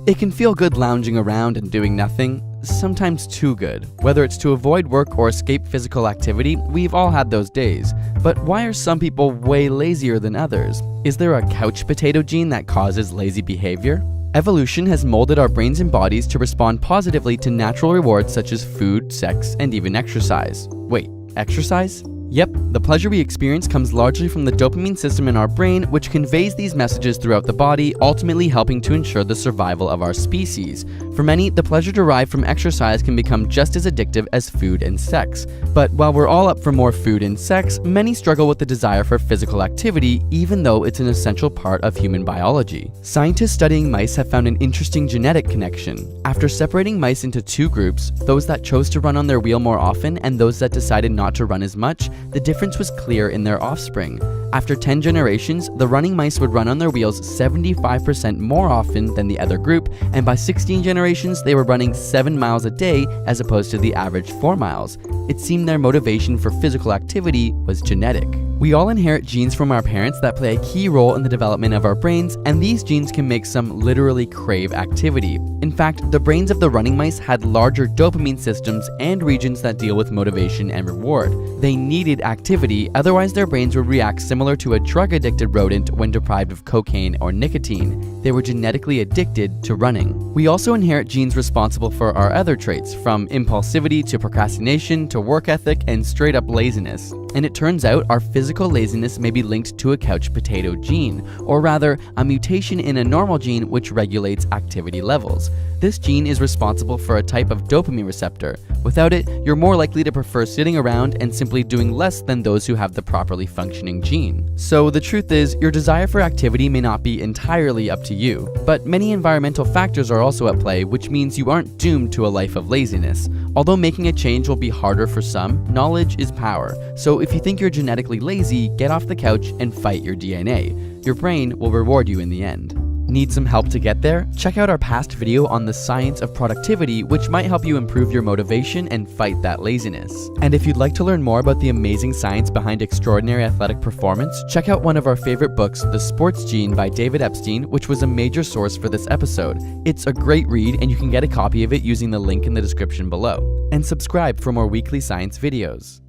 It can feel good lounging around and doing nothing, sometimes too good. Whether it's to avoid work or escape physical activity, we've all had those days. But why are some people way lazier than others? Is there a couch potato gene that causes lazy behavior? Evolution has molded our brains and bodies to respond positively to natural rewards such as food, sex, and even exercise. Wait, exercise? Yep, the pleasure we experience comes largely from the dopamine system in our brain, which conveys these messages throughout the body, ultimately helping to ensure the survival of our species. For many, the pleasure derived from exercise can become just as addictive as food and sex. But while we're all up for more food and sex, many struggle with the desire for physical activity, even though it's an essential part of human biology. Scientists studying mice have found an interesting genetic connection. After separating mice into two groups, those that chose to run on their wheel more often and those that decided not to run as much, the difference was clear in their offspring. After 10 generations, the running mice would run on their wheels 75% more often than the other group, and by 16 generations, they were running 7 miles a day as opposed to the average 4 miles. It seemed their motivation for physical activity was genetic. We all inherit genes from our parents that play a key role in the development of our brains, and these genes can make some literally crave activity. In fact, the brains of the running mice had larger dopamine systems and regions that deal with motivation and reward. They needed activity, otherwise their brains would react similar to a drug-addicted rodent when deprived of cocaine or nicotine. They were genetically addicted to running. We also inherit genes responsible for our other traits, from impulsivity to procrastination to work ethic and straight-up laziness. And it turns out our physical laziness may be linked to a couch potato gene, or rather, a mutation in a normal gene which regulates activity levels. This gene is responsible for a type of dopamine receptor. Without it, you're more likely to prefer sitting around and simply doing less than those who have the properly functioning gene. So the truth is, your desire for activity may not be entirely up to you, but many environmental factors are also at play, which means you aren't doomed to a life of laziness. Although making a change will be harder for some, knowledge is power. So if you think you're genetically lazy, get off the couch and fight your DNA. Your brain will reward you in the end. Need some help to get there? Check out our past video on the science of productivity, which might help you improve your motivation and fight that laziness. And if you'd like to learn more about the amazing science behind extraordinary athletic performance, check out one of our favorite books, The Sports Gene by David Epstein, which was a major source for this episode. It's a great read, and you can get a copy of it using the link in the description below. And subscribe for more weekly science videos.